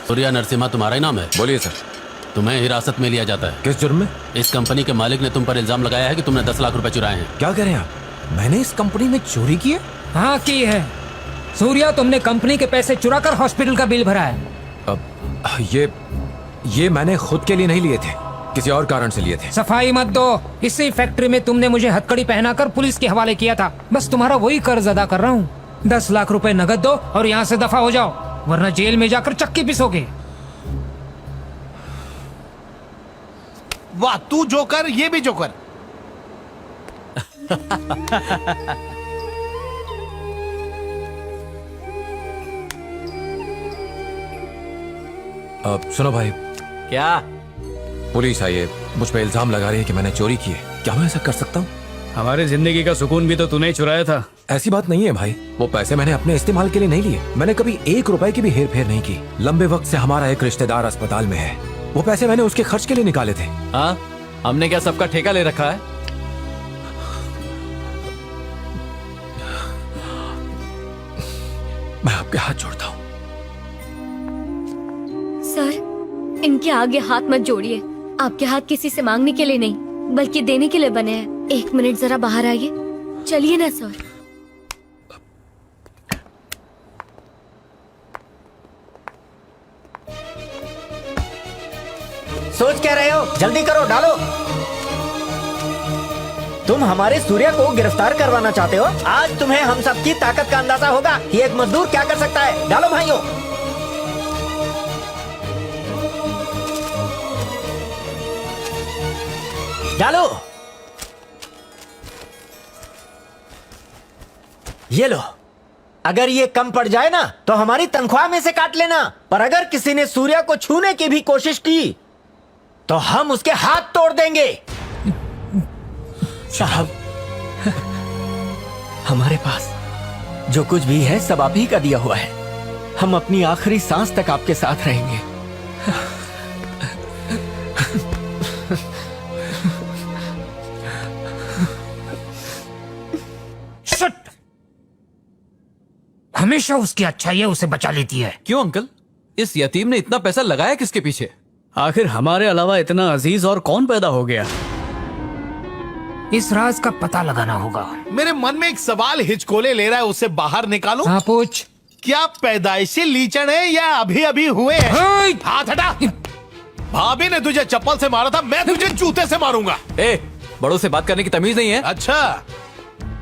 सूर्या नरसिम्हा तुम्हारा ही नाम है? बोलिए सर। तुम्हें हिरासत में लिया जाता है। किस जुर्म में? इस कंपनी के मालिक ने तुम पर इल्जाम लगाया है कि तुमने 10 लाख रुपए चुराए हैं। क्या कह रहे हैं आप? मैंने इस कंपनी में चोरी की है? हाँ की है। सूर्या, तुमने कंपनी के पैसे चुराकर हॉस्पिटल का बिल भरा है। अब ये मैंने खुद के लिए नहीं लिए थे, किसी और कारण से लिए थे। सफाई मत दो। इसी फैक्ट्री में तुमने मुझे हथकड़ी पहनाकर पुलिस के हवाले किया था। बस तुम्हारा वही कर्ज अदा कर रहा हूँ। 10 लाख रुपए नगद दो और यहाँ से दफा हो जाओ, वरना जेल में जाकर चक्की पिसोगे। वाह, तू जोकर, ये भी जोकर। अब सुनो भाई। क्या? पुलिस आई है, मुझ पे इल्जाम लगा रही है कि मैंने चोरी की है। क्या मैं ऐसा कर सकता हूँ? हमारी जिंदगी का सुकून भी तो तूने ही चुराया था। ऐसी बात नहीं है भाई, वो पैसे मैंने अपने इस्तेमाल के लिए नहीं लिए। मैंने कभी 1 रुपए की भी हेर फेर नहीं की। लंबे वक्त से हमारा एक रिश्तेदार अस्पताल में है, वो पैसे मैंने उसके खर्च के लिए निकाले थे। हाँ, हमने क्या सबका ठेका ले रखा है? मैं आपके हाथ जोड़ता हूँ। सर, इनके आगे हाथ मत जोड़िए। आपके हाथ किसी से मांगने के लिए नहीं, बल्कि देने के लिए बने हैं। 1 मिनट जरा बाहर आइए। चलिए ना सर। सोच क्या रहे हो? जल्दी करो, डालो। तुम हमारे सूर्या को गिरफ्तार करवाना चाहते हो? आज तुम्हें हम सबकी ताकत का अंदाजा होगा कि एक मजदूर क्या कर सकता है। डालो भाइयों। डालो। ये लो। अगर ये कम पड़ जाए ना तो हमारी तनख्वाह में से काट लेना। पर अगर किसी ने सूर्या को छूने की भी कोशिश की तो हम उसके हाथ तोड़ देंगे। साहब, हमारे पास जो कुछ भी है सब आप ही का दिया हुआ है। हम अपनी आखिरी सांस तक आपके साथ रहेंगे। हमेशा उसकी अच्छाई उसे बचा लेती है। क्यों अंकल? इस यतीम ने इतना पैसा लगाया किसके पीछे? आखिर हमारे अलावा इतना अजीज और कौन पैदा हो गया? इस राज का पता लगाना होगा। मेरे मन में एक सवाल हिचकोले ले रहा है, उसे बाहर निकालो। हाँ, पूछ। क्या पैदाइशी लीचड़ है या अभी अभी हुए हैं? हाथ हटा। भाभी ने तुझे चप्पल से मारा था, मैं तुझे जूते से मारूंगा। बड़ों से बात करने की तमीज नहीं है? अच्छा,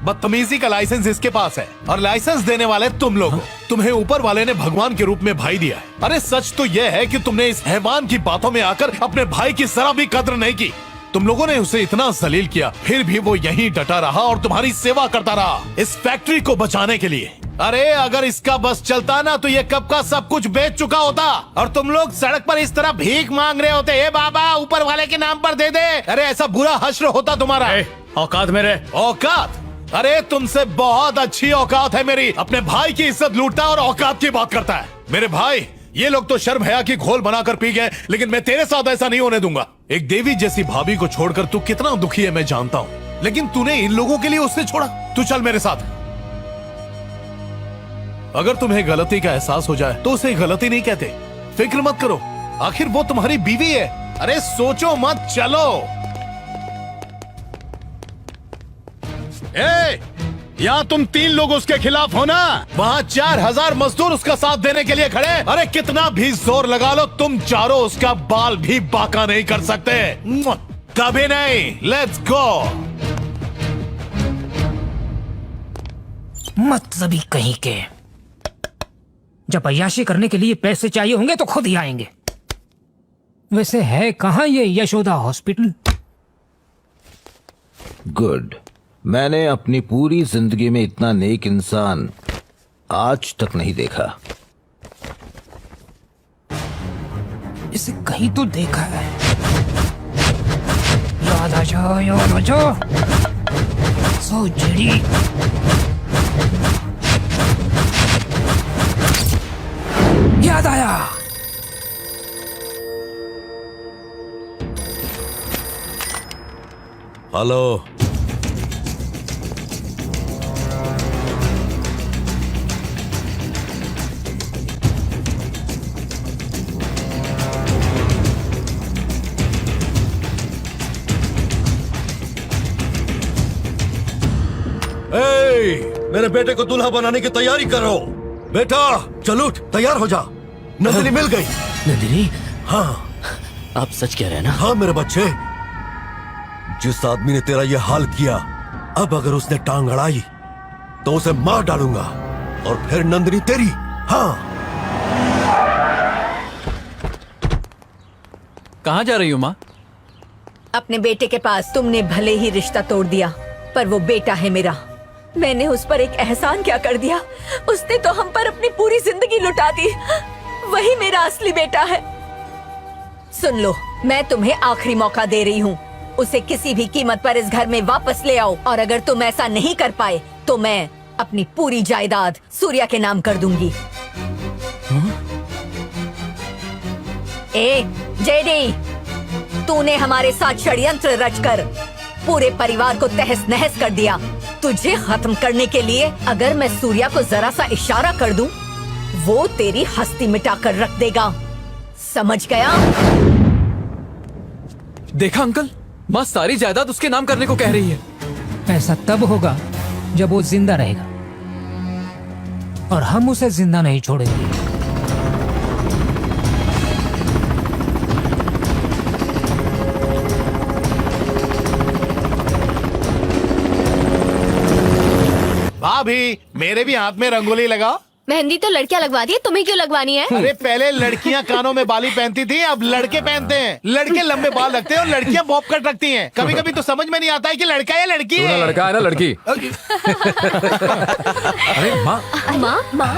बदतमीजी का लाइसेंस इसके पास है और लाइसेंस देने वाले तुम लोग हो। तुम्हें ऊपर वाले ने भगवान के रूप में भाई दिया है। अरे सच तो यह है कि तुमने इस हैवान की बातों में आकर अपने भाई की जरा भी कद्र नहीं की। तुम लोगों ने उसे इतना जलील किया, फिर भी वो यहीं डटा रहा और तुम्हारी सेवा करता रहा इस फैक्ट्री को बचाने के लिए। अरे अगर इसका बस चलता ना तो ये कब का सब कुछ बेच चुका होता और तुम लोग सड़क पर इस तरह भीख मांग रहे होते। ए बाबा, ऊपर वाले के नाम पर दे दे। अरे ऐसा बुरा हश्र होता तुम्हारा। औकात मेरे। औकात? अरे तुमसे बहुत अच्छी औकात है मेरी। अपने भाई की इज्जत लूटता और औकात की बात करता है। मेरे भाई, ये लोग तो शर्म हया की घोल बनाकर पी गए, लेकिन मैं तेरे साथ ऐसा नहीं होने दूंगा। एक देवी जैसी भाभी को छोड़कर तू कितना दुखी है मैं जानता हूँ, लेकिन तूने इन लोगों के लिए उसे छोड़ा। तू चल मेरे साथ। अगर तुम्हें गलती का एहसास हो जाए तो उसे गलती नहीं कहते। फिक्र मत करो, आखिर वो तुम्हारी बीवी है। अरे सोचो मत, चलो। यहाँ तुम 3 लोग उसके खिलाफ हो ना? वहाँ 4000 मजदूर उसका साथ देने के लिए खड़े। अरे कितना भी जोर लगा लो, तुम चारों उसका बाल भी बाका नहीं कर सकते। कभी नहीं। Let's go. मतलबी कहीं के। जब अय्याशी करने के लिए पैसे चाहिए होंगे तो खुद ही आएंगे। वैसे है कहाँ ये यशोदा हॉस्पिटल? गुड। मैंने अपनी पूरी जिंदगी में इतना नेक इंसान आज तक नहीं देखा। इसे कहीं तो देखा है। याद आ जाओ, याद आ जाओ। सो जड़ी। याद आया। हेलो। मेरे बेटे को दूल्हा बनाने की तैयारी करो। बेटा चल उठ, तैयार हो जा। नंदिनी मिल गई। नंदिनी, हाँ आप सच कह रहे हैं ना? हाँ मेरे बच्चे, जिस आदमी ने तेरा ये हाल किया, अब अगर उसने टांग अड़ाई तो उसे मार डालूंगा और फिर नंदिनी तेरी। हाँ। कहाँ जा रही हो माँ? अपने बेटे के पास। तुमने भले ही रिश्ता तोड़ दिया, पर वो बेटा है मेरा। मैंने उस पर एक एहसान क्या कर दिया? उसने तो हम पर अपनी पूरी जिंदगी लुटा दी। वही मेरा असली बेटा है। सुन लो, मैं तुम्हें आखिरी मौका दे रही हूँ। उसे किसी भी कीमत पर इस घर में वापस ले आओ, और अगर तुम ऐसा नहीं कर पाए तो मैं अपनी पूरी जायदाद सूर्या के नाम कर दूंगी। ए जेडी, तूने हमारे साथ षड्यंत्र रचकर पूरे परिवार को तहस नहस कर दिया। तुझे खत्म करने के लिए अगर मैं सूर्या को जरा सा इशारा कर दूं, वो तेरी हस्ती मिटा कर रख देगा। समझ गया? देखा अंकल, माँ सारी जायदाद उसके नाम करने को कह रही है। ऐसा तब होगा जब वो जिंदा रहेगा, और हम उसे जिंदा नहीं छोड़ेंगे। भाभी, मेरे भी हाथ में रंगोली लगाओ। मेहंदी तो लड़कियां लगवाती है, तुम्हें क्यों लगवानी है? अरे पहले लड़कियां कानों में बाली पहनती थी, अब लड़के पहनते हैं। लड़के लंबे बाल रखते हैं और लड़कियां बॉब कट रखती हैं। कभी कभी तो समझ में नहीं आता है कि लड़का या लड़की है। लड़का है ना लड़की। अरे माँ, माँ माँ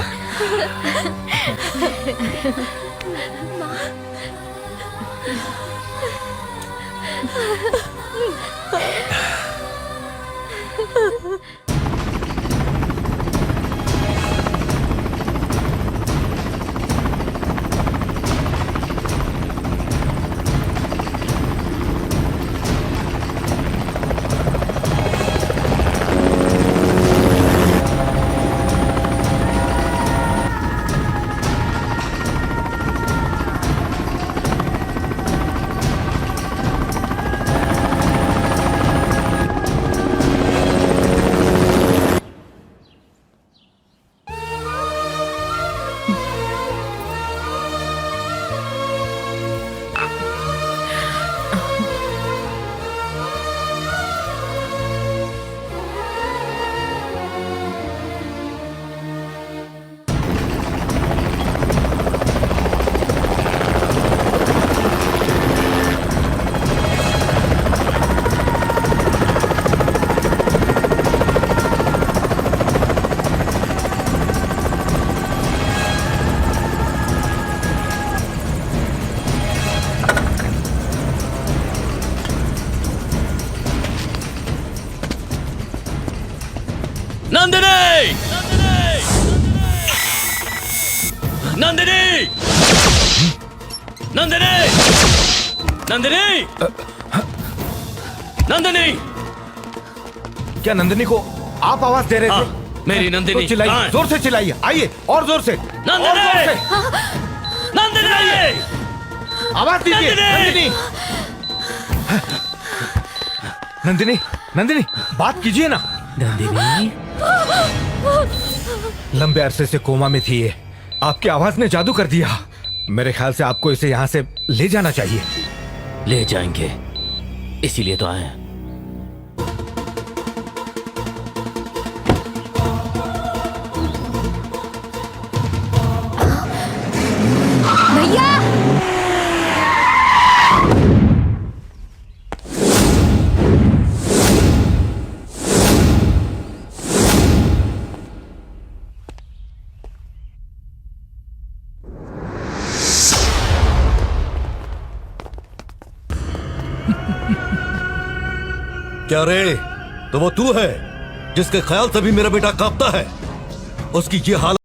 नंदिनी! नंदिनी! नंदिनी! नंदिनी! नंदिनी! क्या नंदिनी को आप आवाज दे रहे थे? मेरी नंदिनी तो चिल्लाइए, कहाँ है? जोर से चिल्लाइए। आइए और जोर से। नंदिनी! और जोर से। नंदिनी! आवाज दीजिए। नंदिनी! नंदिनी, नंदिनी, बात कीजिए ना। नंदिनी! लंबे अरसे से कोमा में थी ये। आपकी आवाज ने जादू कर दिया। मेरे ख्याल से आपको इसे यहाँ से ले जाना चाहिए। ले जाएंगे, इसीलिए तो आए हैं। भैया, क्या रे, तो वो तू है जिसके ख्याल से भी मेरा बेटा कांपता है? उसकी ये हालत